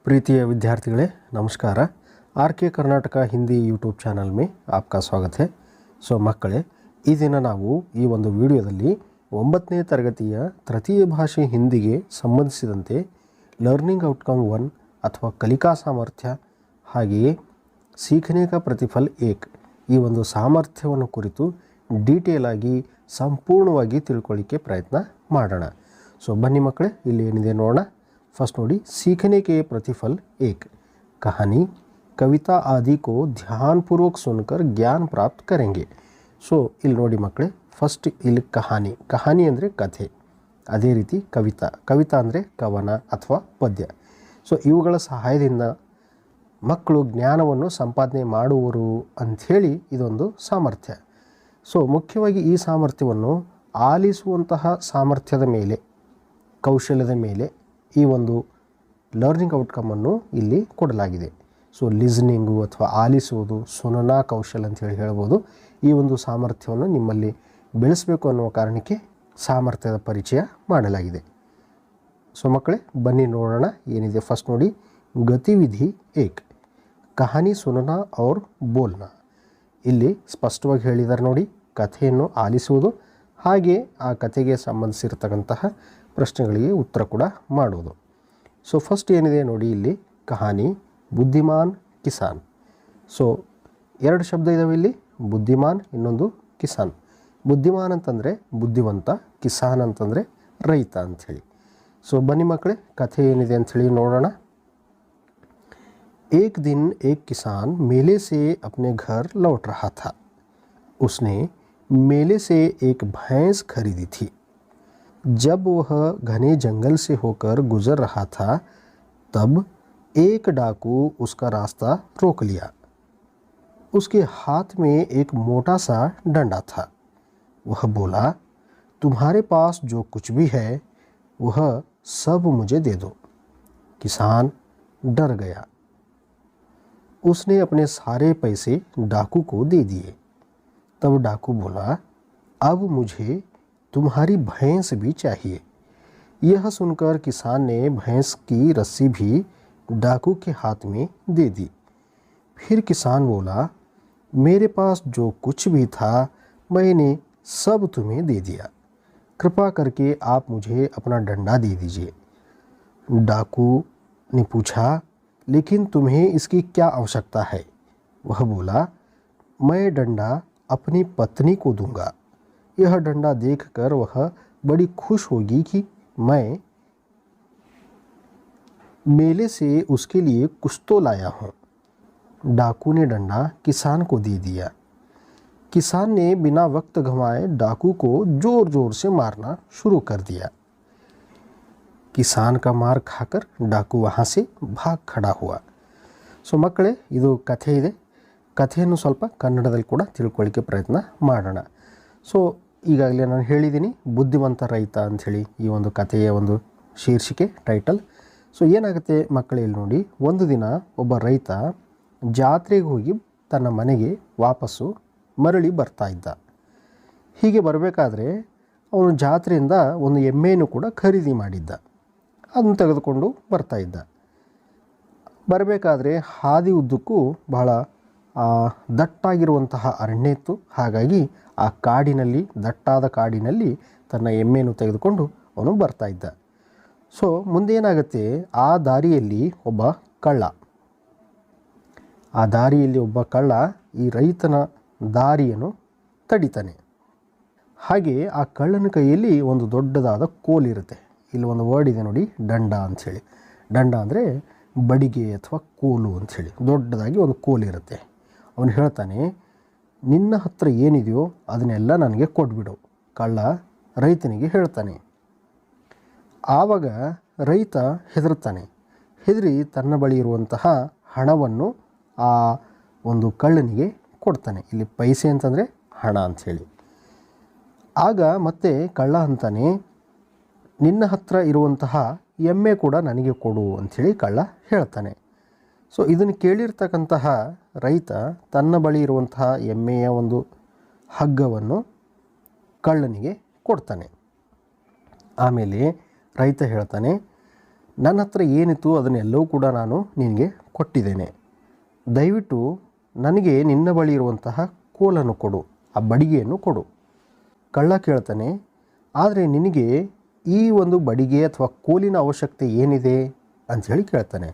प्रीतिय विद्यार्थिगळे नमस्कार। आर के Karnataka Hindi YouTube channel में आपका स्वागत है। सो मಕ್ಕಳೇ ಈ ದಿನ ನಾವು ಈ ಒಂದು ವಿಡಿಯೋದಲ್ಲಿ 9ನೇ ತರಗತಿಯ ತೃತೀಯ ಭಾಷೆ ಹಿಂದಿಗೆ ಸಂಬಂಧಿಸಿದಂತೆ ಲರ್ನಿಂಗ್ ಔಟ್ಕಮ್ 1 ಅಥವಾ ಕಲಿಕಾ ಸಾಮರ್ಥ್ಯ ಹಾಗೆಯೇ सीखने का प्रतिफल 1 ಈ ಒಂದು ಸಾಮರ್ಥ್ಯವನ್ನು ಕುರಿತು ಡೀಟೇಲ್ ಆಗಿ ಸಂಪೂರ್ಣವಾಗಿ ತಿಳ್ಕೊಳ್ಳಿಕ್ಕೆ ಪ್ರಯತ್ನ ಮಾಡೋಣ। ಸೋ ಬನ್ನಿ ಮಕ್ಕಳೇ, ಇಲ್ಲಿ ಏನಿದೆ ನೋಡೋಣ। फर्स्ट नोड़ी, सीखने के प्रतिफल 1 कहानी कविता आदि को ध्यानपूर्वक सुनकर ज्ञान प्राप्त करेंगे। सो ಇಲ್ಲಿ ನೋಡಿ ಮಕ್ಕಳೇ, ಫಸ್ಟ್ ಇಲ್ಲಿ ಕಹಾನಿ ಅಂದರೆ ಕಥೆ, ಅದೇ ರೀತಿ ಕವಿತಾ ಅಂದರೆ ಕವನ ಅಥವಾ ಪದ್ಯ। ಸೊ ಇವುಗಳ ಸಹಾಯದಿಂದ ಮಕ್ಕಳು ಜ್ಞಾನವನ್ನು ಸಂಪಾದನೆ ಮಾಡುವರು ಅಂಥೇಳಿ ಇದೊಂದು ಸಾಮರ್ಥ್ಯ। ಸೊ ಮುಖ್ಯವಾಗಿ ಈ ಸಾಮರ್ಥ್ಯವನ್ನು ಆಲಿಸುವಂತಹ ಸಾಮರ್ಥ್ಯದ ಮೇಲೆ, ಕೌಶಲ್ಯದ ಮೇಲೆ ಈ ಒಂದು ಲರ್ನಿಂಗ್ ಔಟ್ಕಮನ್ನು ಇಲ್ಲಿ ಕೊಡಲಾಗಿದೆ। ಸೊ ಲಿಸ್ನಿಂಗು ಅಥವಾ ಆಲಿಸುವುದು, ಸುನನಾ ಕೌಶಲ್ಯ ಅಂತೇಳಿ ಹೇಳ್ಬೋದು। ಈ ಒಂದು ಸಾಮರ್ಥ್ಯವನ್ನು ನಿಮ್ಮಲ್ಲಿ ಬೆಳೆಸಬೇಕು ಅನ್ನುವ ಕಾರಣಕ್ಕೆ ಸಾಮರ್ಥ್ಯದ ಪರಿಚಯ ಮಾಡಲಾಗಿದೆ। ಸೊ ಮಕ್ಕಳೇ ಬನ್ನಿ ನೋಡೋಣ ಏನಿದೆ। ಫಸ್ಟ್ ನೋಡಿ, ಗತಿವಿಧಿ 1 ಕಹಾನಿ ಸುನನಾ ಔರ್ ಬೋಲ್ನಾ। ಇಲ್ಲಿ ಸ್ಪಷ್ಟವಾಗಿ ಹೇಳಿದ್ದಾರೆ ನೋಡಿ, ಕಥೆಯನ್ನು ಆಲಿಸುವುದು ಹಾಗೆ ಆ ಕಥೆಗೆ ಸಂಬಂಧಿಸಿರ್ತಕ್ಕಂತಹ ಪ್ರಶ್ನೆಗಳಿಗೆ ಉತ್ತರ ಕೂಡ ಮಾಡೋದು। ಸೊ ಫಸ್ಟ್ ಏನಿದೆ ನೋಡಿ, ಇಲ್ಲಿ ಕಹಾನಿ ಬುದ್ಧಿಮಾನ್ ಕಿಸಾನ್। ಸೊ ಎರಡು ಶಬ್ದ ಇದಾವೆ ಇಲ್ಲಿ, ಬುದ್ಧಿಮಾನ್ ಇನ್ನೊಂದು ಕಿಸಾನ್। ಬುದ್ಧಿಮಾನ್ ಅಂತಂದರೆ ಬುದ್ಧಿವಂತ, ಕಿಸಾನ್ ಅಂತಂದರೆ ರೈತ ಅಂಥೇಳಿ। ಸೊ ಬನ್ನಿ ಮಕ್ಕಳೇ, ಕಥೆ ಏನಿದೆ ಅಂಥೇಳಿ ನೋಡೋಣ। एक दिन एक किसान मेले से अपने घर लौट रहा था। उसने मेले से एक भैंस खरीदी थी। जब वह घने जंगल से होकर गुजर रहा था, तब एक डाकू उसका रास्ता रोक लिया। उसके हाथ में एक मोटा सा डंडा था। वह बोला, तुम्हारे पास जो कुछ भी है वह सब मुझे दे दो। किसान डर गया। उसने अपने सारे पैसे डाकू को दे दिए। तब डाकू बोला, अब मुझे तुम्हारी भैंस भी चाहिए। यह सुनकर किसान ने भैंस की रस्सी भी डाकू के हाथ में दे दी। फिर किसान बोला, मेरे पास जो कुछ भी था मैंने सब तुम्हें दे दिया। कृपा करके आप मुझे अपना डंडा दे दीजिए। डाकू ने पूछा, लेकिन तुम्हें इसकी क्या आवश्यकता है? वह बोला, मैं डंडा अपनी पत्नी को दूंगा। यह डंडा देखकर वह बड़ी खुश होगी कि मैं मेले से उसके लिए कुछ तो लाया हूँ। डाकू ने डंडा किसान को दे दिया। किसान ने बिना वक्त गंवाए डाकू को जोर जोर से मारना शुरू कर दिया। किसान का मार खाकर डाकू वहाँ से भाग खड़ा हुआ। ಸೊ ಮಕ್ಕಳೇ, ಇದು ಕಥೆ ಇದೆ। ಕಥೆಯನ್ನು ಸ್ವಲ್ಪ ಕನ್ನಡದಲ್ಲಿ ಕೂಡ ತಿಳ್ಕೊಳ್ಳಿಕ್ಕೆ ಪ್ರಯತ್ನ ಮಾಡೋಣ। ಸೊ ಈಗಾಗಲೇ ನಾನು ಹೇಳಿದ್ದೀನಿ, ಬುದ್ಧಿವಂತ ರೈತ ಅಂಥೇಳಿ ಈ ಒಂದು ಕಥೆಯ ಒಂದು ಶೀರ್ಷಿಕೆ, ಟೈಟಲ್। ಸೊ ಏನಾಗುತ್ತೆ ಮಕ್ಕಳೇ, ಇಲ್ಲಿ ನೋಡಿ, ಒಂದು ದಿನ ಒಬ್ಬ ರೈತ ಜಾತ್ರೆಗೆ ಹೋಗಿ ತನ್ನ ಮನೆಗೆ ವಾಪಸ್ಸು ಮರಳಿ ಬರ್ತಾ ಇದ್ದ। ಹೀಗೆ ಬರಬೇಕಾದ್ರೆ ಅವನು ಜಾತ್ರೆಯಿಂದ ಒಂದು ಎಮ್ಮೆಯನ್ನು ಕೂಡ ಖರೀದಿ ಮಾಡಿದ್ದ, ಅದನ್ನು ತೆಗೆದುಕೊಂಡು ಬರ್ತಾ ಇದ್ದ। ಬರಬೇಕಾದ್ರೆ ಹಾದಿ ಉದ್ದಕ್ಕೂ ಬಹಳ ದಟ್ಟಾಗಿರುವಂತಹ ಅರಣ್ಯ ಇತ್ತು। ಹಾಗಾಗಿ ಆ ಕಾಡಿನಲ್ಲಿ, ದಟ್ಟಾದ ಕಾಡಿನಲ್ಲಿ ತನ್ನ ಎಮ್ಮೆಯನ್ನು ತೆಗೆದುಕೊಂಡು ಅವನು ಬರ್ತಾ ಇದ್ದ। ಸೊ ಮುಂದೇನಾಗುತ್ತೆ, ಆ ದಾರಿಯಲ್ಲಿ ಒಬ್ಬ ಕಳ್ಳ ಈ ರೈತನ ದಾರಿಯನ್ನು ತಡಿತಾನೆ। ಹಾಗೆ ಆ ಕಳ್ಳನ ಕೈಯಲ್ಲಿ ಒಂದು ದೊಡ್ಡದಾದ ಕೋಲಿರುತ್ತೆ। ಇಲ್ಲಿ ಒಂದು ವರ್ಡ್ ಇದೆ ನೋಡಿ, ದಂಡ ಅಂಥೇಳಿ। ದಂಡ ಅಂದರೆ ಬಡಿಗೆ ಅಥವಾ ಕೋಲು ಅಂಥೇಳಿ, ದೊಡ್ಡದಾಗಿ ಒಂದು ಕೋಲಿರುತ್ತೆ। ಅವನು ಹೇಳ್ತಾನೆ, ನಿನ್ನ ಹತ್ರ ಏನಿದೆಯೋ ಅದನ್ನೆಲ್ಲ ನನಗೆ ಕೊಟ್ಬಿಡು, ಕಳ್ಳ ರೈತನಿಗೆ ಹೇಳ್ತಾನೆ। ಆವಾಗ ರೈತ ಹೆದರಿ ತನ್ನ ಬಳಿ ಇರುವಂತಹ ಹಣವನ್ನು ಆ ಒಂದು ಕಳ್ಳನಿಗೆ ಕೊಡ್ತಾನೆ। ಇಲ್ಲಿ ಪೈಸೆ ಅಂತಂದರೆ ಹಣ ಅಂಥೇಳಿ। ಆಗ ಮತ್ತೆ ಕಳ್ಳ ಅಂತಾನೆ, ನಿನ್ನ ಹತ್ರ ಇರುವಂತಹ ಎಮ್ಮೆ ಕೂಡ ನನಗೆ ಕೊಡು ಅಂಥೇಳಿ ಕಳ್ಳ ಹೇಳ್ತಾನೆ। ಸೊ ಇದನ್ನು ಕೇಳಿರ್ತಕ್ಕಂತಹ ರೈತ ತನ್ನ ಬಳಿ ಇರುವಂತಹ ಎಮ್ಮೆಯ ಒಂದು ಹಗ್ಗವನ್ನು ಕಳ್ಳನಿಗೆ ಕೊಡ್ತಾನೆ। ಆಮೇಲೆ ರೈತ ಹೇಳ್ತಾನೆ, ನನ್ನ ಹತ್ರ ಏನಿತ್ತು ಅದನ್ನೆಲ್ಲವೂ ಕೂಡ ನಾನು ನಿನಗೆ ಕೊಟ್ಟಿದ್ದೇನೆ. ದಯವಿಟ್ಟು ನನಗೆ ನಿನ್ನ ಬಳಿ ಇರುವಂತಹ ಕೋಲನ್ನು ಕೊಡು, ಆ ಬಡಿಗೆಯನ್ನು ಕೊಡು. ಕಳ್ಳ ಕೇಳ್ತಾನೆ, ಆದರೆ ನಿನಗೆ ಈ ಒಂದು ಬಡಿಗೆ ಅಥವಾ ಕೋಲಿನ ಅವಶ್ಯಕತೆ ಏನಿದೆ ಅಂಥೇಳಿ ಕೇಳ್ತಾನೆ.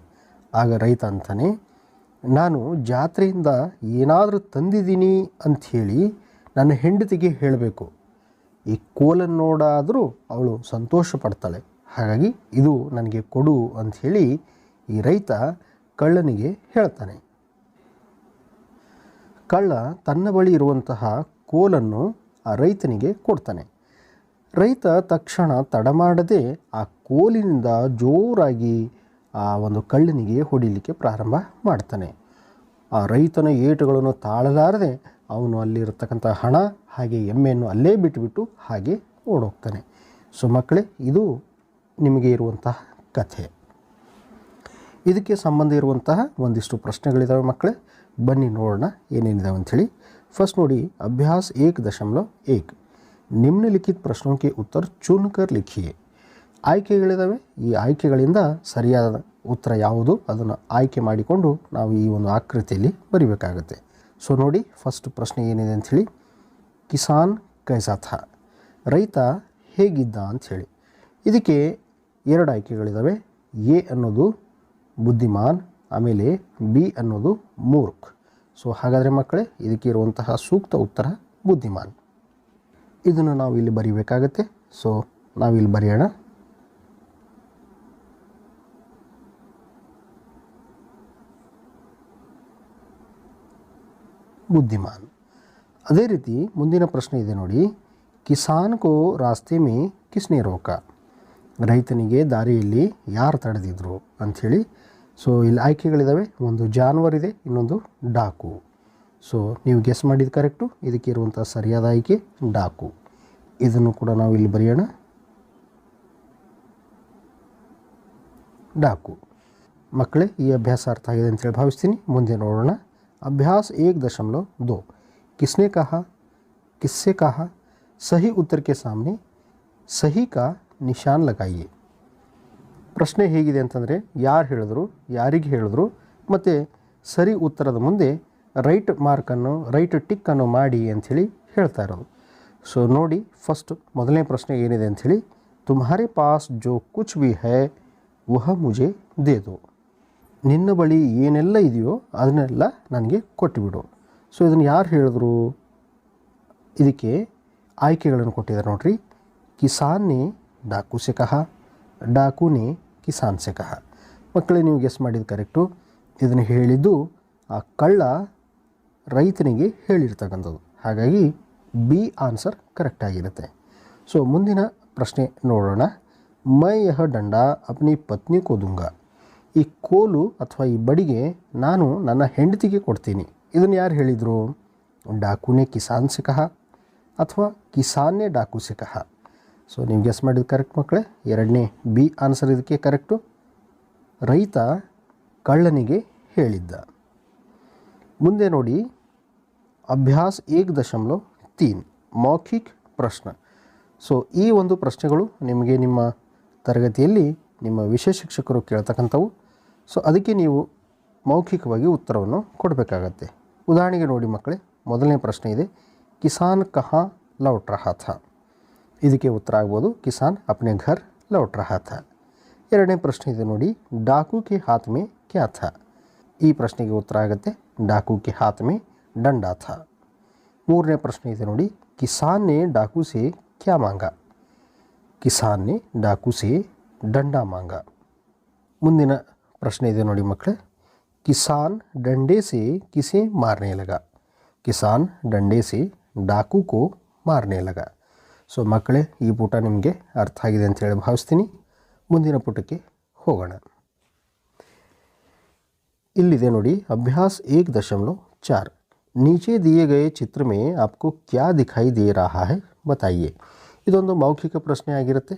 ಆಗ ರೈತ ಅಂತಾನೆ, ನಾನು ಜಾತ್ರೆಯಿಂದ ಏನಾದರೂ ತಂದಿದ್ದೀನಿ ಅಂಥೇಳಿ ನನ್ನ ಹೆಂಡತಿಗೆ ಹೇಳಬೇಕು. ಈ ಕೋಲನ್ನು ನೋಡಾದರೂ ಅವಳು ಸಂತೋಷ ಪಡ್ತಾಳೆ. ಹಾಗಾಗಿ ಇದು ನನಗೆ ಕೊಡು ಅಂಥೇಳಿ ಈ ರೈತ ಕಳ್ಳನಿಗೆ ಹೇಳ್ತಾನೆ. ಕಳ್ಳ ತನ್ನ ಬಳಿ ಇರುವಂತಹ ಕೋಲನ್ನು ಆ ರೈತನಿಗೆ ಕೊಡ್ತಾನೆ. ರೈತ ತಕ್ಷಣ ತಡ ಮಾಡದೆ ಆ ಕೋಲಿನಿಂದ ಜೋರಾಗಿ ಆ ಒಂದು ಕಳ್ಳನಿಗೆ ಹೊಡಿಲಿಕ್ಕೆ ಪ್ರಾರಂಭ ಮಾಡ್ತಾನೆ. ಆ ರೈತನ ಏಟುಗಳನ್ನು ತಾಳಲಾರದೆ ಅವನು ಅಲ್ಲಿರತಕ್ಕಂಥ ಹಣ ಹಾಗೆ ಎಮ್ಮೆಯನ್ನು ಅಲ್ಲೇ ಬಿಟ್ಟುಬಿಟ್ಟು ಹಾಗೆ ಓಡೋಗ್ತಾನೆ. ಸೊ ಮಕ್ಕಳೇ, ಇದು ನಿಮಗೆ ಇರುವಂತಹ ಕಥೆ. ಇದಕ್ಕೆ ಸಂಬಂಧ ಇರುವಂತಹ ಒಂದಿಷ್ಟು ಪ್ರಶ್ನೆಗಳಿದ್ದಾವೆ ಮಕ್ಕಳೇ, ಬನ್ನಿ ನೋಡೋಣ ಏನೇನಿದಾವೆ ಅಂಥೇಳಿ. ಫಸ್ಟ್ ನೋಡಿ, ಅಭ್ಯಾಸ 1.1 ನಿಮ್ನಲಿಖಿತ ಪ್ರಶ್ನೋं के उत्तर ಚುನ್ಕರ್ ಲಿಖಿಯೇ. ಆಯ್ಕೆಗಳಿದ್ದಾವೆ. ಈ ಆಯ್ಕೆಗಳಿಂದ ಸರಿಯಾದ ಉತ್ತರ ಯಾವುದು ಅದನ್ನು ಆಯ್ಕೆ ಮಾಡಿಕೊಂಡು ನಾವು ಈ ಒಂದು ಆಕೃತಿಯಲ್ಲಿ ಬರಿಬೇಕಾಗುತ್ತೆ. ಸೊ ನೋಡಿ, ಫಸ್ಟ್ ಪ್ರಶ್ನೆ ಏನಿದೆ ಅಂಥೇಳಿ, ಕಿಸಾನ್ ಕೈಸಾ ಥಾ, ರೈತ ಹೇಗಿದ್ದ ಅಂಥೇಳಿ. ಇದಕ್ಕೆ 2 ಆಯ್ಕೆಗಳಿದ್ದಾವೆ. ಎ ಅನ್ನೋದು ಬುದ್ಧಿಮಾನ್, ಆಮೇಲೆ ಬಿ ಅನ್ನೋದು ಮೂರ್ಖ. ಸೊ ಹಾಗಾದರೆ ಮಕ್ಕಳೇ, ಇದಕ್ಕೆ ಇರುವಂತಹ ಸೂಕ್ತ ಉತ್ತರ ಬುದ್ಧಿಮಾನ್. ಇದನ್ನು ನಾವು ಇಲ್ಲಿ ಬರೀಬೇಕಾಗತ್ತೆ. ಸೊ ನಾವಿಲ್ಲಿ ಬರೆಯೋಣ. ಬುದ್ಧಿಮಾನ್. ಅದೇ ರೀತಿ ಮುಂದಿನ ಪ್ರಶ್ನೆ ಇದೆ ನೋಡಿ, ಕಿಸಾನ್ ಕೋ ರಾಸ್ತೆ ಮೇ ಕಿಸ್ನೆ ರೋಕಾ, ರೈತನಿಗೆ ದಾರಿಯಲ್ಲಿ ಯಾರು ತಡೆದಿದ್ರು ಅಂಥೇಳಿ. ಸೊ ಇಲ್ಲಿ ಆಯ್ಕೆಗಳಿದ್ದಾವೆ. ಒಂದು ಜಾನುವಾರು ಇದೆ, ಇನ್ನೊಂದು ಡಾಕು. ಸೊ ನೀವು ಗೆಸ್ ಮಾಡಿದ ಕರೆಕ್ಟು. ಇದಕ್ಕೆ ಇರುವಂಥ ಸರಿಯಾದ ಆಯ್ಕೆ ಡಾಕು. ಇದನ್ನು ಕೂಡ ನಾವು ಇಲ್ಲಿ ಬರೆಯೋಣ, ಡಾಕು. ಮಕ್ಕಳೇ, ಈ ಅಭ್ಯಾಸ ಅರ್ಥ ಆಗಿದೆ ಅಂತೇಳಿ ಭಾವಿಸ್ತೀನಿ. ಮುಂದೆ ನೋಡೋಣ. अभ्यास 1.2 किसने कहा, किससे कहा, सही उत्तर के सामने सही का निशान लगाइए. ಪ್ರಶ್ನೆ ಹೇಗಿದೆ ಅಂತಂದರೆ, ಯಾರು ಹೇಳಿದ್ರು, ಯಾರಿಗೆ ಹೇಳಿದ್ರು, ಮತ್ತು ಸರಿ ಉತ್ತರದ ಮುಂದೆ ರೈಟ್ ಮಾರ್ಕನ್ನು, ರೈಟ್ ಟಿಕ್ಕನ್ನು ಮಾಡಿ ಅಂಥೇಳಿ ಹೇಳ್ತಾ ಇರೋದು. ಸೊ ನೋಡಿ, ಫಸ್ಟ್ ಮೊದಲನೇ ಪ್ರಶ್ನೆ ಏನಿದೆ ಅಂಥೇಳಿ, ತುಮ್ಹಾರೆ ಪಾಸ್ ಜೋ ಕುಚ್ ಭಿ ಹೈ ವಹ ಮುಜೆ ದೇ ದೋ, ನಿನ್ನ ಬಳಿ ಏನೆಲ್ಲ ಇದೆಯೋ ಅದನ್ನೆಲ್ಲ ನನಗೆ ಕೊಟ್ಟುಬಿಡು. ಸೊ ಇದನ್ನು ಯಾರು ಹೇಳಿದ್ರು? ಇದಕ್ಕೆ ಆಯ್ಕೆಗಳನ್ನು ಕೊಟ್ಟಿದ್ದಾರೆ ನೋಡ್ರಿ. ಕಿಸಾನ್ನೇ ಡಾಕು ಸೆ ಕಹ, ಡಾಕುನೇ ಕಿಸಾನ್ ಸೆ ಕಹ. ಮಕ್ಕಳೇ, ನೀವು ಗೆಸ್ ಮಾಡಿದ ಕರೆಕ್ಟು. ಇದನ್ನು ಹೇಳಿದ್ದು ಆ ಕಳ್ಳ ರೈತನಿಗೆ ಹೇಳಿರ್ತಕ್ಕಂಥದ್ದು. ಹಾಗಾಗಿ ಬಿ ಆನ್ಸರ್ ಕರೆಕ್ಟ್ ಆಗಿರುತ್ತೆ. ಸೊ ಮುಂದಿನ ಪ್ರಶ್ನೆ ನೋಡೋಣ. ಮೈ ಯಹ ದಂಡ ಅಪ್ನಿ ಪತ್ನಿ ಕೋ ದುಂಗಾ, ಈ ಕೋಲು ಅಥವಾ ಈ ಬಡಿಗೆ ನಾನು ನನ್ನ ಹೆಂಡತಿಗೆ ಕೊಡ್ತೀನಿ. ಇದನ್ನು ಯಾರು ಹೇಳಿದರು? ಡಾಕುನೇ ಕಿಸಾನ್ ಸೆ ಕಹ ಅಥವಾ ಕಿಸಾನ್ನೇ ಡಾಕು ಸೆ ಕಹ. ಸೊ ನೀವು ಗೆಸ್ ಮಾಡಿದ ಕರೆಕ್ಟ್ ಮಕ್ಕಳೇ. ಎರಡನೇ ಬಿ ಆನ್ಸರ್ ಇದಕ್ಕೆ ಕರೆಕ್ಟು. ರೈತ ಕಳ್ಳನಿಗೆ ಹೇಳಿದ್ದ. ಮುಂದೆ ನೋಡಿ, ಅಭ್ಯಾಸ 1.3 ಮೌಖಿಕ ಪ್ರಶ್ನ. ಸೊ ಈ ಒಂದು ಪ್ರಶ್ನೆಗಳು ನಿಮಗೆ ನಿಮ್ಮ ತರಗತಿಯಲ್ಲಿ ನಿಮ್ಮ ವಿಷಯ ಶಿಕ್ಷಕರು ಕೇಳ್ತಕ್ಕಂಥವು. ಸೊ ಅದಕ್ಕೆ ನೀವು ಮೌಖಿಕವಾಗಿ ಉತ್ತರವನ್ನು ಕೊಡಬೇಕಾಗತ್ತೆ. ಉದಾಹರಣೆಗೆ ನೋಡಿ ಮಕ್ಕಳೇ, ಮೊದಲನೇ ಪ್ರಶ್ನೆ ಇದೆ, ಕಿಸಾನ್ ಕಹಾ ಲೌಟ್ ರಹಾ ಥಾ. ಇದಕ್ಕೆ ಉತ್ತರ ಆಗ್ಬೋದು ಕಿಸಾನ್ ಅಪ್ನೆ ಘರ್ ಲೌಟ್ ರಹಾ ಥಾ. ಎರಡನೇ ಪ್ರಶ್ನೆ ಇದೆ ನೋಡಿ, ಡಾಕು ಕೆ ಹಾತ್ ಮೇ ಕ್ಯಾ ಥಾ. ಈ ಪ್ರಶ್ನೆಗೆ ಉತ್ತರ ಆಗುತ್ತೆ ಡಾಕು ಕೆ ಹಾತ್ ಮೇ ಡಂಡಾ ಥಾ. ಮೂರನೇ ಪ್ರಶ್ನೆ ಇದೆ ನೋಡಿ, ಕಿಸಾನ್ ನೆ ಡಾಕು ಸೆ ಕ್ಯಾ ಮಾಂಗಾ. ಕಿಸಾನ್ ನೆ ಡಾಕು ಸೆ ಡಂಡಾ ಮಾಂಗ. ಮುಂದಿನ ಪ್ರಶ್ನೆ ಇದೆ ನೋಡಿ ಮಕ್ಕಳೇ, ಕಿಸಾನ್ ಡಂಡೇ ಸೆ ಕಿಸೆ ಮಾರನೇ ಲಗ. ಕಿಸಾನ್ ಡಂಡೇ ಸೆ ಡಾಕು ಕೋ ಮಾರನೇ ಲಗ. ಸೊ ಮಕ್ಕಳೇ, ಈ ಪುಟ ನಿಮಗೆ ಅರ್ಥ ಆಗಿದೆ ಅಂತೇಳಿ ಭಾವಿಸ್ತೀನಿ. ಮುಂದಿನ ಪುಟಕ್ಕೆ ಹೋಗೋಣ. ಇಲ್ಲಿದೆ ನೋಡಿ, ಅಭ್ಯಾಸ 1.4 नीचे दिए गए चित्र में आपको क्या दिखाई दे रहा है बताइए. ಇದೊಂದು ಮೌಖಿಕ ಪ್ರಶ್ನೆ ಆಗಿರುತ್ತೆ.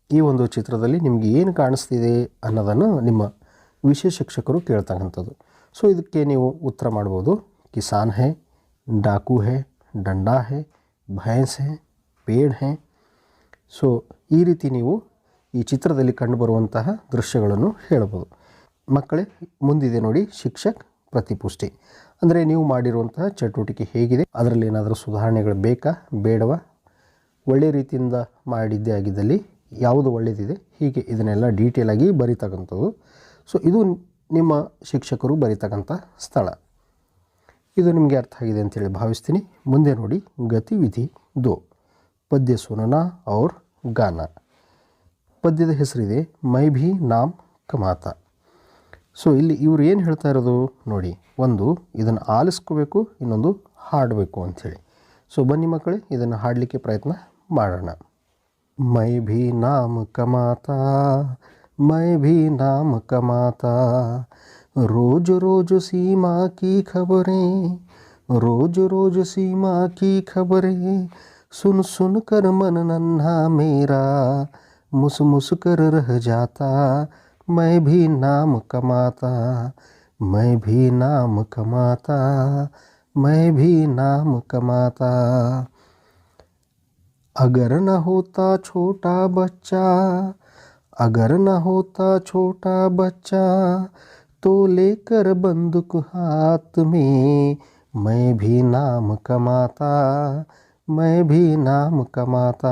ಈ ಒಂದು ಚಿತ್ರದಲ್ಲಿ ನಿಮಗೆ ಏನು ಕಾಣಿಸ್ತಿದೆ ಅನ್ನೋದನ್ನು ನಿಮ್ಮ ವಿಷಯ ಶಿಕ್ಷಕರು ಕೇಳ್ತಕ್ಕಂಥದ್ದು. ಸೊ ಇದಕ್ಕೆ ನೀವು ಉತ್ತರ ಮಾಡ್ಬೋದು. ಕಿಸಾನ್ ಹೇ, ಡಾಕು ಹೇ, ಡಂಡಾ ಹೇ, ಭೈಂಸ್ ಹೇ, ಪೇಡ್ ಹೇ. ಸೊ ಈ ರೀತಿ ನೀವು ಈ ಚಿತ್ರದಲ್ಲಿ ಕಂಡುಬರುವಂತಹ ದೃಶ್ಯಗಳನ್ನು ಹೇಳಬಹುದು. ಮಕ್ಕಳೇ, ಮುಂದಿದೆ ನೋಡಿ ಶಿಕ್ಷಕ್ ಪ್ರತಿಪುಷ್ಟಿ. ಅಂದರೆ ನೀವು ಮಾಡಿರುವಂತಹ ಚಟುವಟಿಕೆ ಹೇಗಿದೆ, ಅದರಲ್ಲಿ ಏನಾದರೂ ಸುಧಾರಣೆಗಳು ಬೇಕಾ ಬೇಡವಾ, ಒಳ್ಳೆ ರೀತಿಯಿಂದ ಮಾಡಿದ್ದೇ ಆಗಿದ್ದಲ್ಲಿ ಯಾವುದು ಒಳ್ಳೆಯದಿದೆ, ಹೀಗೆ ಇದನ್ನೆಲ್ಲ ಡೀಟೇಲಾಗಿ ಬರೀತಕ್ಕಂಥದ್ದು. ಸೊ ಇದು ನಿಮ್ಮ ಶಿಕ್ಷಕರು ಬರೀತಕ್ಕಂಥ ಸ್ಥಳ. ಇದು ನಿಮಗೆ ಅರ್ಥ ಆಗಿದೆ ಅಂತೇಳಿ ಭಾವಿಸ್ತೀನಿ. ಮುಂದೆ ನೋಡಿ ಗತಿವಿಧಿ 2 ಪದ್ಯ ಸುನನಾ ಔರ್ ಗಾನ. ಪದ್ಯದ ಹೆಸರಿದೆ ಮೈ ಭೀ ನಾಮ್ ಕಮಾತಾ. ಸೊ ಇಲ್ಲಿ ಇವರು ಏನು ಹೇಳ್ತಾ ಇರೋದು ನೋಡಿ, ಒಂದು ಇದನ್ನು ಆಲಿಸ್ಕೋಬೇಕು, ಇನ್ನೊಂದು ಹಾಡಬೇಕು ಅಂಥೇಳಿ. ಸೊ ಬನ್ನಿ ಮಕ್ಕಳೇ, ಇದನ್ನು ಹಾಡಲಿಕ್ಕೆ ಪ್ರಯತ್ನ ಮಾಡೋಣ. ಮೈ ಭೀ ನಾಮ್ ಕಮಾತಾ, ಮೈ ಭೀ ನಾಮ್ ಕಮಾತಾ, रोज रोज सीमा की खबरें, रोज रोज सीमा की खबरें, सुन सुन कर मन नन्हा मेरा मुस मुस कर रह जाता, मैं भी नाम कमाता, मैं भी नाम कमाता, मैं भी नाम कमाता. अगर न होता छोटा बच्चा, अगर न होता छोटा बच्चा, तो लेकर बंदूक हाथ में मैं भी नाम कमाता, मैं भी नाम कमाता.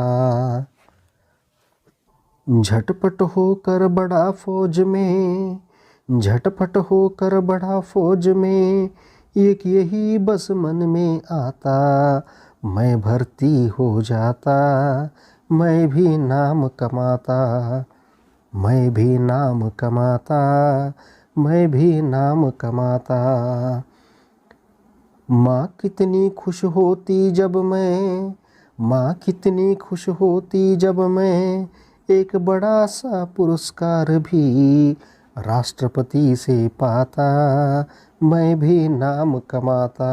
झटपट होकर बड़ा फौज में, झटपट होकर बड़ा फौज में, एक यही बस मन में आता, मैं भर्ती हो जाता, मैं भी नाम कमाता, मैं भी नाम कमाता, मैं भी नाम कमाता. माँ कितनी खुश होती जब मैं, माँ कितनी खुश होती जब मैं, एक बड़ा सा पुरस्कार भी राष्ट्रपति से पाता, मैं भी नाम कमाता,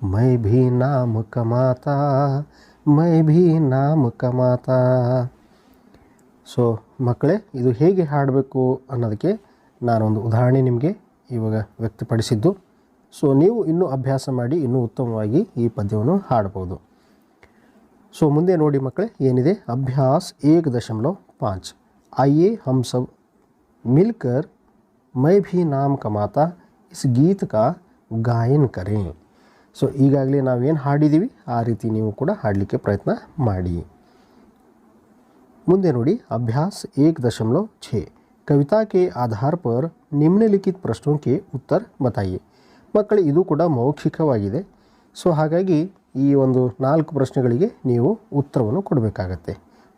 मैं भी नाम कमाता, मैं भी नाम कमाता. ಸೊ ಮಕ್ಕಳೇ, ಇದು ಹೇಗೆ ಹಾಡಬೇಕು ಅನ್ನೋದಕ್ಕೆ ನಾನೊಂದು ಉದಾಹರಣೆ ನಿಮಗೆ ಇವಾಗ ವ್ಯಕ್ತಪಡಿಸಿದ್ದು. ಸೊ ನೀವು ಇನ್ನೂ ಅಭ್ಯಾಸ ಮಾಡಿ ಇನ್ನೂ ಉತ್ತಮವಾಗಿ ಈ ಪದ್ಯವನ್ನು ಹಾಡ್ಬೋದು. ಸೊ ಮುಂದೆ ನೋಡಿ ಮಕ್ಕಳೇ, ಏನಿದೆ ಅಭ್ಯಾಸ್ 1.5. ಆइए हम सब मिलकर मैं भी नाम कमाता इस गीत का गायन करें. ಸೊ ಈಗಾಗಲೇ ನಾವೇನು ಹಾಡಿದ್ದೀವಿ ಆ ರೀತಿ ನೀವು ಕೂಡ ಹಾಡಲಿಕ್ಕೆ ಪ್ರಯತ್ನ ಮಾಡಿ. ಮುಂದೆ ನೋಡಿ ಅಭ್ಯಾಸ್ 1.6 कविता के आधार पर निम्नलिखित प्रश्नों के उत्तर बताइए. ಮಕ್ಕಳು ಇದು ಕೂಡ ಮೌಖಿಕವಾಗಿದೆ. ಸೊ ಹಾಗಾಗಿ ಈ ಒಂದು 4 ಪ್ರಶ್ನೆಗಳಿಗೆ ನೀವು ಉತ್ತರವನ್ನು ಕೊಡಬೇಕಾಗತ್ತೆ.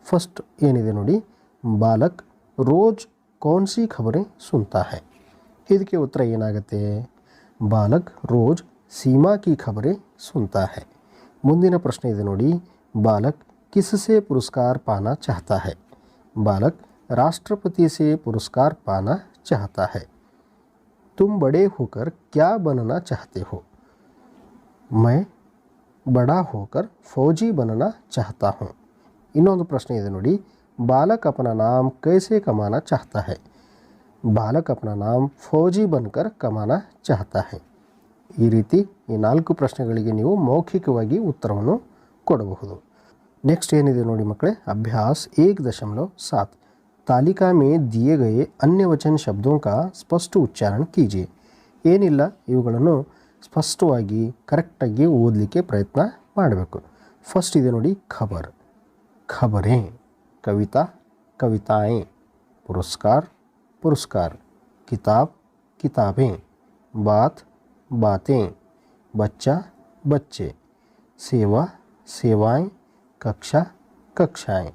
ಫಸ್ಟ್ ಏನಿದೆ ನೋಡಿ, ಬಾಲಕ್ ರೋಜ್ ಕೌನ್ ಸಿ ಖಬರೇं ಸುನ್ತಾ है. ಇದಕ್ಕೆ ಉತ್ತರ ಏನಾಗುತ್ತೆ, ಬಾಲಕ್ ರೋಜ್ ಸೀಮಾ ಕಿ ಖಬರೇं ಸುನ್ತಾ है. ಮುಂದಿನ ಪ್ರಶ್ನೆ ಇದೆ ನೋಡಿ, ಬಾಲಕ್ किससे पुरस्कार पाना चाहता है. बालक राष्ट्रपति से पुरस्कार पाना चाहता है. तुम बड़े होकर क्या बनना चाहते हो. मैं बड़ा होकर फौजी बनना चाहता हूँ. ಇನ್ನೊಂದು ಪ್ರಶ್ನೆ ಇದೆ ನೋಡಿ, बालक अपना नाम कैसे कमाना चाहता है. बालक अपना नाम फौजी बनकर कमाना चाहता है. ಈ ರೀತಿ ಈ 4 ಪ್ರಶ್ನೆಗಳಿಗೆ ನೀವು ಮೌಖಿಕವಾಗಿ ಉತ್ತರವನ್ನು ಕೊಡಬಹುದು. नेक्स्ट ಏನಿದೆ ನೋಡಿ ಮಕ್ಕಳೇ, अभ्यास 1.7 तालिका में दिए गए अन्य वचन शब्दों का स्पष्ट उच्चारण कीजिए. ಏನಿಲ್ಲ, ಇವುಗಳನ್ನು ಸ್ಪಷ್ಟವಾಗಿ ಕರೆಕ್ಟಾಗಿ ಓದಲಿಕ್ಕೆ ಪ್ರಯತ್ನ ಮಾಡಬೇಕು. ಫಸ್ಟ್ ಇದೆ ನೋಡಿ ಖಬರ್, ಖಬರೇं, कविता कविताएं, पुरस्कार पुरस्कार, किताब किताबें, बात बातें, बच्चा बच्चे, सेवा सेवाएं, ಕಕ್ಷಾ ಕಕ್ಷಾಯ್.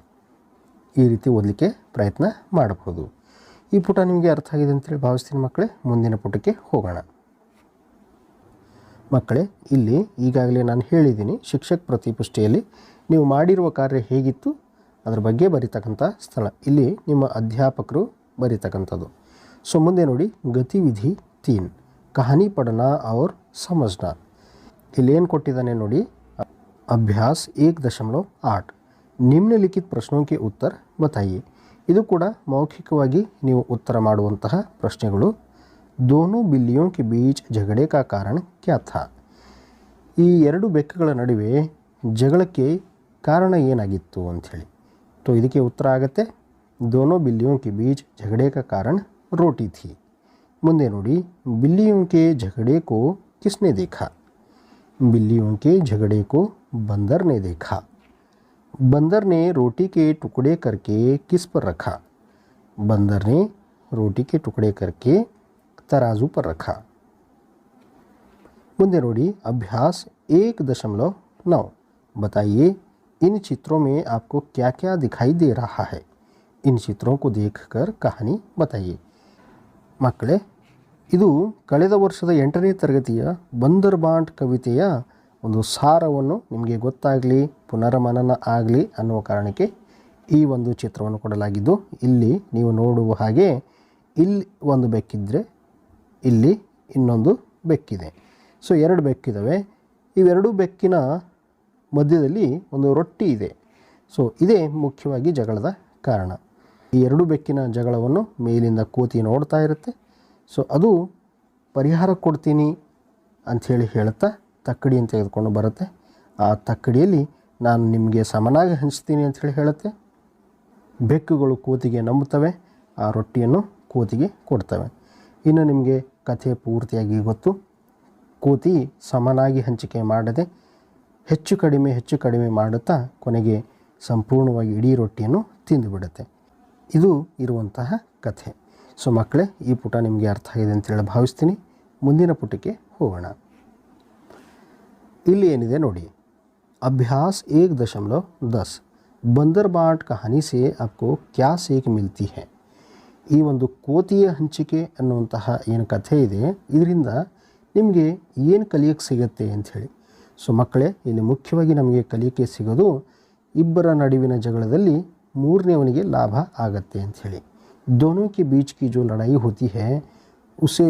ಈ ರೀತಿ ಓದಲಿಕ್ಕೆ ಪ್ರಯತ್ನ ಮಾಡಬಹುದು. ಈ ಪುಟ ನಿಮಗೆ ಅರ್ಥ ಆಗಿದೆ ಅಂತೇಳಿ ಭಾವಿಸ್ತೀನಿ ಮಕ್ಕಳೇ. ಮುಂದಿನ ಪುಟಕ್ಕೆ ಹೋಗೋಣ. ಮಕ್ಕಳೇ, ಇಲ್ಲಿ ಈಗಾಗಲೇ ನಾನು ಹೇಳಿದ್ದೀನಿ, ಶಿಕ್ಷಕ ಪ್ರತಿಪುಷ್ಟಿಯಲ್ಲಿ ನೀವು ಮಾಡಿರುವ ಕಾರ್ಯ ಹೇಗಿತ್ತು ಅದರ ಬಗ್ಗೆ ಬರೀತಕ್ಕಂಥ ಸ್ಥಳ. ಇಲ್ಲಿ ನಿಮ್ಮ ಅಧ್ಯಾಪಕರು ಬರೀತಕ್ಕಂಥದ್ದು. ಸೊ ಮುಂದೆ ನೋಡಿ ಗತಿವಿಧಿ 3 ಕಹಾನಿ ಪಡನಾ ಔರ್ ಸಮಜ್ನಾ. ಇಲ್ಲಿ ಏನು ಕೊಟ್ಟಿದ್ದಾನೆ ನೋಡಿ, अभ्यास 1.8 निम्नलिखित प्रश्नों के उत्तर बताइए. ಇದು ಕೂಡ ಮೌಖಿಕವಾಗಿ ನೀವು ಉತ್ತರ ಮಾಡುವಂತಹ ಪ್ರಶ್ನೆಗಳು. दोनों बिल्लियों के बीच झगड़े का कारण क्या था. ಈ 2 ಬೆಕ್ಕುಗಳ ನಡುವೆ ಜಗಳಕ್ಕೆ ಕಾರಣ ಏನಾಗಿತ್ತು ಅಂಥೇಳಿ. तो ಇದಕ್ಕೆ ಉತ್ತರ ಆಗುತ್ತೆ दोनों बिल्लियों के बीच झगड़े का कारण रोटी थी। ಮುಂದೆ ನೋಡಿ, बिल्लियों के झगड़े को किसने देखा? बिल्लियों के झगड़े को बंदर ने देखा। बंदर ने रोटी के टुकड़े करके किस पर रखा? बंदर ने रोटी के टुकड़े करके तराजू पर रखा। ಮುಂದೆ ನೋಡಿ, अभ्यास 1.9 बताइए इन चित्रों में आपको क्या क्या दिखाई दे रहा है? इन चित्रों को देखकर कहानी बताइए। ಮಕ್ಕಳೇ, ಇದು ಕಳೆದ ವರ್ಷದ 8ನೇ ತರಗತಿಯ ಬಂದರ್ ಬಾಂಟ್ ಕವಿತೆಯ ಒಂದು ಸಾರವನ್ನು ನಿಮಗೆ ಗೊತ್ತಾಗಲಿ, ಪುನರ್ಮನನ ಆಗಲಿ ಅನ್ನುವ ಕಾರಣಕ್ಕೆ ಈ ಒಂದು ಚಿತ್ರವನ್ನು ಕೊಡಲಾಗಿದ್ದು, ಇಲ್ಲಿ ನೀವು ನೋಡುವ ಹಾಗೆ ಇಲ್ಲಿ ಒಂದು ಬೆಕ್ಕಿದ್ರೆ ಇಲ್ಲಿ ಇನ್ನೊಂದು ಬೆಕ್ಕಿದೆ. ಸೊ 2 ಬೆಕ್ಕಿದ್ದಾವೆ. ಇವೆರಡು ಬೆಕ್ಕಿನ ಮಧ್ಯದಲ್ಲಿ ಒಂದು ರೊಟ್ಟಿ ಇದೆ. ಸೊ ಇದೇ ಮುಖ್ಯವಾಗಿ ಜಗಳದ ಕಾರಣ. ಈ 2 ಬೆಕ್ಕಿನ ಜಗಳವನ್ನು ಮೇಲಿಂದ ಕೋತಿ ನೋಡ್ತಾ ಇರುತ್ತೆ. ಸೊ ಅದು ಪರಿಹಾರ ಕೊಡ್ತೀನಿ ಅಂಥೇಳಿ ಹೇಳುತ್ತಾ ತಕ್ಕಡಿಯನ್ನು ತೆಗೆದುಕೊಂಡು ಬರುತ್ತೆ. ಆ ತಕ್ಕಡಿಯಲ್ಲಿ ನಾನು ನಿಮಗೆ ಸಮನಾಗಿ ಹಂಚ್ತೀನಿ ಅಂಥೇಳಿ ಹೇಳುತ್ತೆ. ಬೆಕ್ಕುಗಳು ಕೋತಿಗೆ ನಂಬುತ್ತವೆ, ಆ ರೊಟ್ಟಿಯನ್ನು ಕೋತಿಗೆ ಕೊಡ್ತವೆ. ಇನ್ನು ನಿಮಗೆ ಕಥೆ ಪೂರ್ತಿಯಾಗಿ ಗೊತ್ತು. ಕೋತಿ ಸಮನಾಗಿ ಹಂಚಿಕೆ ಮಾಡದೆ ಹೆಚ್ಚು ಕಡಿಮೆ ಮಾಡುತ್ತಾ ಕೊನೆಗೆ ಸಂಪೂರ್ಣವಾಗಿ ಇಡೀ ರೊಟ್ಟಿಯನ್ನು ತಿಂದುಬಿಡುತ್ತೆ. ಇದು ಇರುವಂತಹ ಕಥೆ. ಸೊ ಮಕ್ಕಳೇ, ಈ ಪುಟ ನಿಮಗೆ ಅರ್ಥ ಆಗಿದೆ ಅಂತೇಳಿ ಭಾವಿಸ್ತೀನಿ. ಮುಂದಿನ ಪುಟಕ್ಕೆ ಹೋಗೋಣ. ಇಲ್ಲಿ ಏನಿದೆ ನೋಡಿ, अभ्यास 1.10 बंदर बाट कहानी से आपको क्या सीख मिलती है? ಈ ಒಂದು ಕೋತಿಯ ಹಂಚಿಕೆ ಅನ್ನುವಂತಹ ಏನು ಕಥೆ ಇದೆ, ಇದರಿಂದ ನಿಮಗೆ ಏನು ಕಲಿಯಕ್ಕೆ ಸಿಗುತ್ತೆ ಅಂಥೇಳಿ. ಸೊ ಮಕ್ಕಳೇ, ಇಲ್ಲಿ ಮುಖ್ಯವಾಗಿ ನಮಗೆ ಕಲಿಯಕ್ಕೆ ಸಿಗೋದು ಇಬ್ಬರ ನಡುವಿನ ಜಗಳದಲ್ಲಿ ಮೂರನೇವನಿಗೆ ಲಾಭ ಆಗತ್ತೆ ಅಂಥೇಳಿ. दोनों के बीच की जो लड़ाई होती है उससे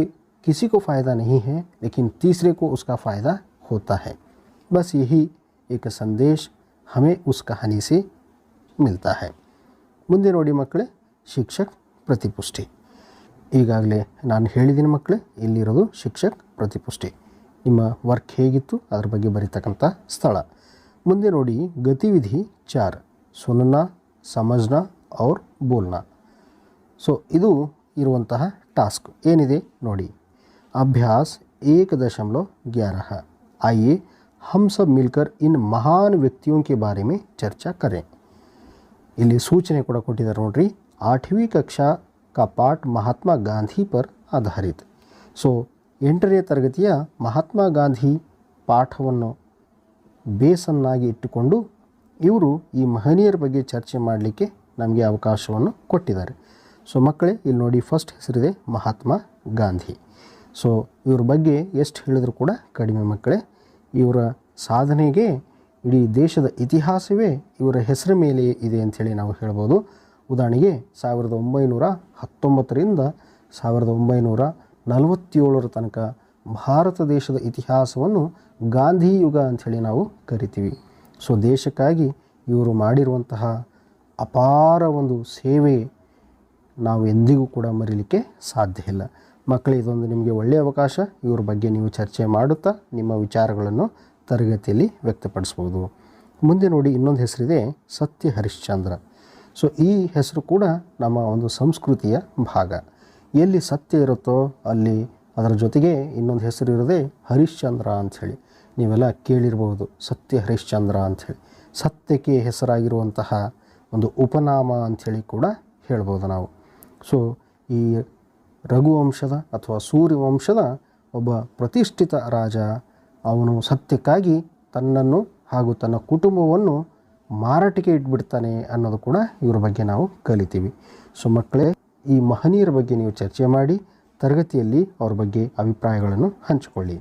किसी को फ़ायदा नहीं है, लेकिन तीसरे को उसका फ़ायदा होता है. बस यही एक संदेश हमें उस कहानी से मिलता है. ಮುಂದೆ ನೋಡಿ ಮಕ್ಕಳೇ, ಶಿಕ್ಷಕ್ ಪ್ರತಿಪುಷ್ಟಿ. ಈಗಾಗಲೇ ನಾನು ಹೇಳಿದ್ದೀನಿ ಮಕ್ಕಳೇ, ಇಲ್ಲಿರೋದು ಶಿಕ್ಷಕ್ ಪ್ರತಿಪುಷ್ಟಿ. ನಿಮ್ಮ ವರ್ಕ್ ಹೇಗಿತ್ತು ಅದರ ಬಗ್ಗೆ ಬರೀತಕ್ಕಂಥ ಸ್ಥಳ. ಮುಂದೆ ನೋಡಿ, ಗತಿವಿಧಿ 4 ಸುನನಾ, ಸಮಜ್ನಾ ಔರ್ ಬೋಲ್ನಾ. ಸೊ ಇದು ಇರುವಂತಹ ಟಾಸ್ಕ್ ಏನಿದೆ ನೋಡಿ. अभ्यास 1.11 आइए हम सब मिलकर इन महान व्यक्तियों के बारे में चर्चा करें. ಇಲ್ಲಿ ಸೂಚನೆ ಕೂಡ ಕೊಟ್ಟಿದ್ದಾರೆ ನೋಡ್ರಿ. 8वीं कक्षा का पाठ महात्मा गांधी पर आधारित. ಸೊ 8ನೇ ತರಗತಿಯ ಮಹಾತ್ಮ ಗಾಂಧಿ ಪಾಠವನ್ನು ಬೇಸನ್ನಾಗಿ ಇಟ್ಟುಕೊಂಡು ಇವರು ಈ ಮಹನೀಯರ ಬಗ್ಗೆ ಚರ್ಚೆ ಮಾಡಲಿಕ್ಕೆ ನಮಗೆ ಅವಕಾಶವನ್ನು ಕೊಟ್ಟಿದ್ದಾರೆ. ಸೊ ಮಕ್ಕಳೇ, ಇಲ್ಲಿ ನೋಡಿ, ಫಸ್ಟ್ ಹೆಸರಿದೆ ಮಹಾತ್ಮ ಗಾಂಧಿ. ಸೊ ಇವ್ರ ಬಗ್ಗೆ ಎಷ್ಟು ಹೇಳಿದ್ರು ಕೂಡ ಕಡಿಮೆ ಮಕ್ಕಳೇ. ಇವರ ಸಾಧನೆಗೆ ಇಡೀ ದೇಶದ ಇತಿಹಾಸವೇ ಇವರ ಹೆಸರ ಮೇಲೆ ಇದೆ ಅಂಥೇಳಿ ನಾವು ಹೇಳ್ಬೋದು. ಉದಾಹರಣೆಗೆ 1919ರಿಂದ 1947 ತನಕ ಭಾರತ ದೇಶದ ಇತಿಹಾಸವನ್ನು ಗಾಂಧಿ ಯುಗ ಅಂಥೇಳಿ ನಾವು ಕರಿತೀವಿ. ಸೊ ದೇಶಕ್ಕಾಗಿ ಇವರು ಮಾಡಿರುವಂತಹ ಅಪಾರ ಒಂದು ಸೇವೆ ನಾವು ಎಂದಿಗೂ ಕೂಡ ಮರೀಲಿಕ್ಕೆ ಸಾಧ್ಯ ಇಲ್ಲ. ಮಕ್ಕಳೇ, ಇದೊಂದು ನಿಮಗೆ ಒಳ್ಳೆಯ ಅವಕಾಶ. ಇವ್ರ ಬಗ್ಗೆ ನೀವು ಚರ್ಚೆ ಮಾಡುತ್ತಾ ನಿಮ್ಮ ವಿಚಾರಗಳನ್ನು ತರಗತಿಯಲ್ಲಿ ವ್ಯಕ್ತಪಡಿಸ್ಬೋದು. ಮುಂದೆ ನೋಡಿ, ಇನ್ನೊಂದು ಹೆಸರಿದೆ ಸತ್ಯ ಹರಿಶ್ಚಂದ್ರ. ಸೊ ಈ ಹೆಸರು ಕೂಡ ನಮ್ಮ ಒಂದು ಸಂಸ್ಕೃತಿಯ ಭಾಗ. ಎಲ್ಲಿ ಸತ್ಯ ಇರುತ್ತೋ ಅಲ್ಲಿ ಅದರ ಜೊತೆಗೆ ಇನ್ನೊಂದು ಹೆಸರು ಇರೋದೇ ಹರಿಶ್ಚಂದ್ರ ಅಂಥೇಳಿ. ನೀವೆಲ್ಲ ಕೇಳಿರ್ಬೋದು, ಸತ್ಯ ಹರಿಶ್ಚಂದ್ರ ಅಂಥೇಳಿ. ಸತ್ಯಕ್ಕೆ ಹೆಸರಾಗಿರುವಂತಹ ಒಂದು ಉಪನಾಮ ಅಂಥೇಳಿ ಕೂಡ ಹೇಳ್ಬೋದು ನಾವು. ಸೊ ಈ ರಘುವಂಶದ ಅಥವಾ ಸೂರ್ಯವಂಶದ ಒಬ್ಬ ಪ್ರತಿಷ್ಠಿತ ರಾಜ, ಅವನು ಸತ್ಯಕ್ಕಾಗಿ ತನ್ನನ್ನು ಹಾಗೂ ತನ್ನ ಕುಟುಂಬವನ್ನು ಮಾರಾಟಕ್ಕೆ ಇಟ್ಬಿಡ್ತಾನೆ ಅನ್ನೋದು ಕೂಡ ಇವ್ರ ಬಗ್ಗೆ ನಾವು ಕಲಿತೀವಿ. ಸೊ ಮಕ್ಕಳೇ, ಈ ಮಹನೀಯರ ಬಗ್ಗೆ ನೀವು ಚರ್ಚೆ ಮಾಡಿ ತರಗತಿಯಲ್ಲಿ ಅವ್ರ ಬಗ್ಗೆ ಅಭಿಪ್ರಾಯಗಳನ್ನು ಹಂಚಿಕೊಳ್ಳಿ.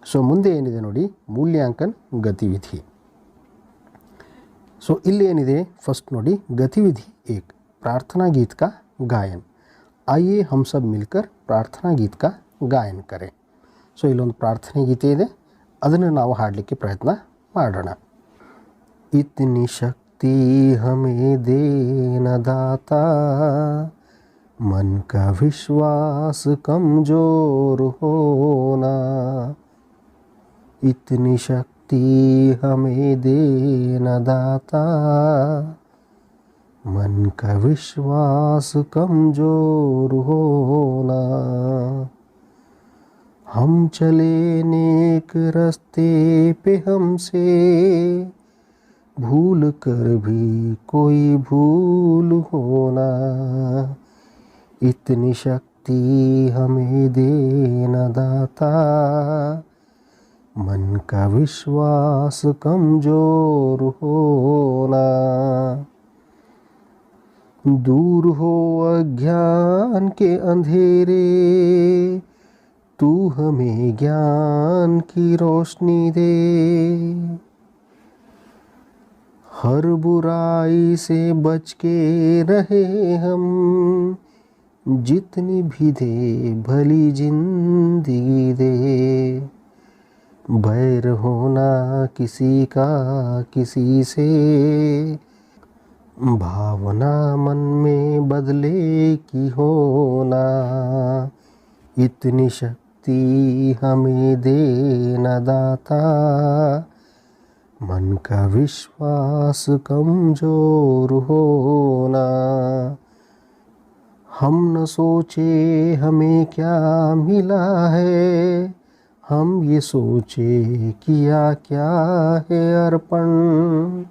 ಸೊ ಮುಂದೆ ಏನಿದೆ ನೋಡಿ, ಮೂಲ್ಯಾಂಕನ್ ಗತಿವಿಧಿ. ಸೊ ಇಲ್ಲಿ ಏನಿದೆ, ಫಸ್ಟ್ ನೋಡಿ, ಗತಿವಿಧಿ 1 ಪ್ರಾರ್ಥನಾ ಗೀತ್ ಕಾ ಗಾಯನ್. आइए हम सब मिलकर प्रार्थना गीत का गायन करें. ಸೊ ಇಲ್ಲೊಂದು ಪ್ರಾರ್ಥನೆ ಗೀತೆ ಇದೆ, ಅದನ್ನು ನಾವು ಹಾಡಲಿಕ್ಕೆ ಪ್ರಯತ್ನ ಮಾಡೋಣ. इतनी शक्ति हमें देना दाता, मन का विश्वास कमजोर होना. इतनी शक्ति हमें देना दाता, मन का विश्वास कमजोर होना, हम चले नेक रास्ते पे हमसे भूल कर भी कोई भूल होना, इतनी शक्ति हमें देना दाता, मन का विश्वास कमजोर होना। दूर हो अज्ञान के अंधेरे, तू हमें ज्ञान की रोशनी दे, हर बुराई से बच के रहे हम, जितनी भी दे भली जिंदगी दे, बैर होना किसी का किसी से, भावना मन में बदले की होना, इतनी शक्ति हमें देना दाता, मन का विश्वास कमजोर होना। हम न सोचे हमें क्या मिला है, हम ये सोचे किया क्या है अर्पण,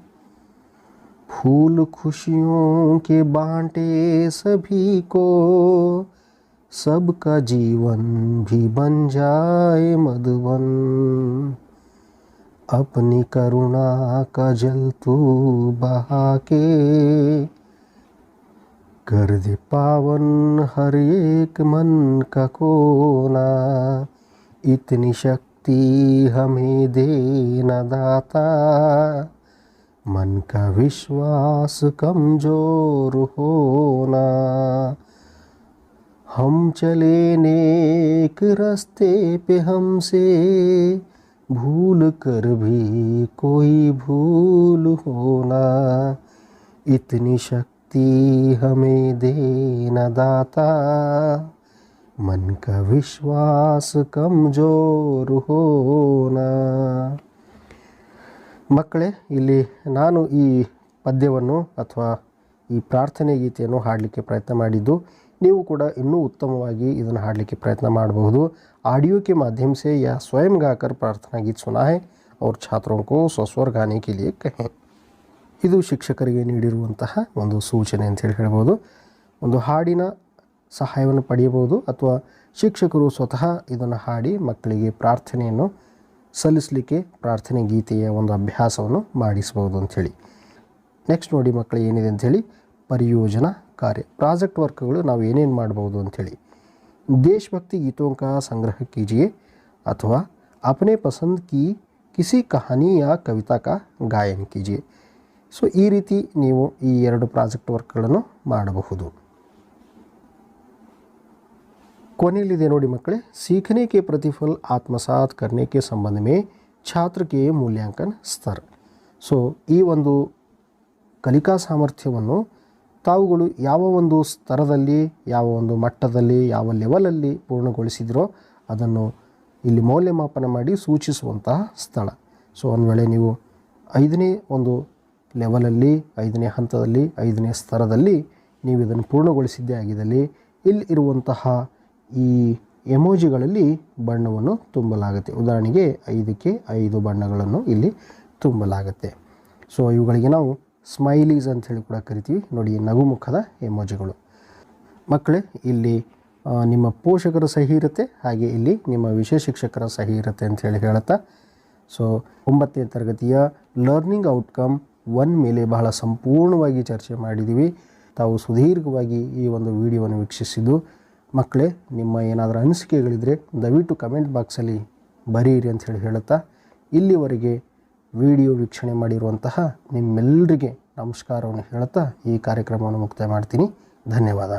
फूल खुशियों के बांटे सभी को, सबका जीवन भी बन जाए मधुवन, अपनी करुणा का जल तू बहा के, कर दे पावन हर एक मन का कोना, इतनी शक्ति हमें देना दाता, मन का विश्वास कमजोर होना, हम चले नेक रास्ते पे हमसे भूल कर भी कोई भूल होना, इतनी शक्ति हमें देना दाता, मन का विश्वास कमजोर होना। ಮಕ್ಕಳೇ, ಇಲ್ಲಿ ನಾನು ಈ ಪದ್ಯವನ್ನು ಅಥವಾ ಈ ಪ್ರಾರ್ಥನೆ ಗೀತೆಯನ್ನು ಹಾಡಲಿಕ್ಕೆ ಪ್ರಯತ್ನ ಮಾಡಿದ್ದು, ನೀವು ಕೂಡ ಇನ್ನೂ ಉತ್ತಮವಾಗಿ ಇದನ್ನು ಹಾಡಲಿಕ್ಕೆ ಪ್ರಯತ್ನ ಮಾಡಬಹುದು। ऑडियो के माध्यम से या स्वयं गाकर प्रार्थना गीत सुना है और छात्रों को स्वस्वर गाने के लिए कहें। ಇದು ಶಿಕ್ಷಕರಿಗೆ ನೀಡಿರುವಂತಹ ಒಂದು ಸೂಚನೆ ಅಂತ ಹೇಳ್ಬೋದು। ಒಂದು ಹಾಡಿನ ಸಹಾಯವನ್ನು ಪಡೆಯಬಹುದು ಅಥವಾ ಶಿಕ್ಷಕರು ಸ್ವತಃ ಇದನ್ನು ಹಾಡಿ ಮಕ್ಕಳಿಗೆ ಪ್ರಾರ್ಥನೆಯನ್ನು ಸಲ್ಲಿಸಲಿಕ್ಕೆ ಪ್ರಾರ್ಥನೆ ಗೀತೆಯ ಒಂದು ಅಭ್ಯಾಸವನ್ನು ಮಾಡಿಸಬಹುದು ಅಂಥೇಳಿ। ನೆಕ್ಸ್ಟ್ ನೋಡಿ ಮಕ್ಕಳು ಏನಿದೆ ಅಂಥೇಳಿ, ಪರಿಯೋಜನಾ कार्य प्रोजेक्ट वर्कಗಳು ನಾವು ಏನೇನು ಮಾಡಬಹುದು ಅಂಥೇಳಿ। देशभक्ति गीतों का संग्रह कीजिए अथवा अपने पसंद की किसी कहानी या कविता का गायन कीजिए। सो ಈ ರೀತಿ ನೀವು ಈ ಎರಡು ಪ್ರಾಜೆಕ್ಟ್ ವರ್ಕ್ಗಳನ್ನು ಮಾಡಬಹುದು। ಕೊನೆಯಲ್ಲಿದೆ ನೋಡಿ ಮಕ್ಕಳೇ, सीखने के प्रतिफल आत्मसात करने के संबंध में छात्र के मूल्यांकन स्तर। सो ಈ ಒಂದು ಕಲಿಕಾ ಸಾಮರ್ಥ್ಯವನ್ನು ತಾವುಗಳು ಯಾವ ಒಂದು ಸ್ತರದಲ್ಲಿ, ಯಾವ ಒಂದು ಮಟ್ಟದಲ್ಲಿ, ಯಾವ ಲೆವೆಲಲ್ಲಿ ಪೂರ್ಣಗೊಳಿಸಿದ್ರೋ ಅದನ್ನು ಇಲ್ಲಿ ಮೌಲ್ಯಮಾಪನ ಮಾಡಿ ಸೂಚಿಸುವಂತಹ ಸ್ಥಳ। ಸೊ ಒಂದು ವೇಳೆ ನೀವು 5ನೇ ಒಂದು ಲೆವೆಲಲ್ಲಿ, 5ನೇ ಹಂತದಲ್ಲಿ, 5ನೇ ಸ್ತರದಲ್ಲಿ ನೀವು ಇದನ್ನು ಪೂರ್ಣಗೊಳಿಸಿದ್ದೇ ಆಗಿದ್ದಲ್ಲಿ ಇಲ್ಲಿ ಇರುವಂತಹ ಈ ಎಮೋಜಿಗಳಲ್ಲಿ ಬಣ್ಣವನ್ನು ತುಂಬಲಾಗುತ್ತೆ। ಉದಾಹರಣೆಗೆ 5ಕ್ಕೆ 5 ಬಣ್ಣಗಳನ್ನು ಇಲ್ಲಿ ತುಂಬಲಾಗುತ್ತೆ। ಸೊ ಇವುಗಳಿಗೆ ನಾವು ಸ್ಮೈಲೀಸ್ ಅಂತ ಹೇಳಿ ಕೂಡ ಕರಿತೀವಿ ನೋಡಿ, ನಗುಮುಖದ ಎಮೋಜಿಗಳು। ಮಕ್ಕಳೇ, ಇಲ್ಲಿ ನಿಮ್ಮ ಪೋಷಕರ ಸಹಿ ಇರುತ್ತೆ, ಹಾಗೆ ಇಲ್ಲಿ ನಿಮ್ಮ ವಿಷಯ ಶಿಕ್ಷಕರ ಸಹಿ ಇರುತ್ತೆ ಅಂತ ಹೇಳಿ ಹೇಳುತ್ತಾ, ಸೊ 9ನೇ ತರಗತಿಯ ಲರ್ನಿಂಗ್ ಔಟ್ಕಮ್ 1 ಮೇಲೆ ಬಹಳ ಸಂಪೂರ್ಣವಾಗಿ ಚರ್ಚೆ ಮಾಡಿದ್ದೀವಿ। ತಾವು ಸುದೀರ್ಘವಾಗಿ ಈ ಒಂದು ವಿಡಿಯೋವನ್ನು ವೀಕ್ಷಿಸಿದ್ದು ಮಕ್ಕಳೇ, ನಿಮ್ಮ ಏನಾದರೂ ಅನಿಸಿಕೆಗಳಿದ್ದರೆ ದಯವಿಟ್ಟು ಕಮೆಂಟ್ ಬಾಕ್ಸಲ್ಲಿ ಬರೀರಿ ಅಂತ ಹೇಳಿ ಹೇಳುತ್ತಾ, ಇಲ್ಲಿವರೆಗೆ ವಿಡಿಯೋ ವೀಕ್ಷಣೆ ಮಾಡಿರುವಂತಹ ನಿಮ್ಮೆಲ್ಲರಿಗೆ ನಮಸ್ಕಾರವನ್ನು ಹೇಳುತ್ತಾ ಈ ಕಾರ್ಯಕ್ರಮವನ್ನು ಮುಕ್ತಾಯ ಮಾಡ್ತೀನಿ। ಧನ್ಯವಾದ।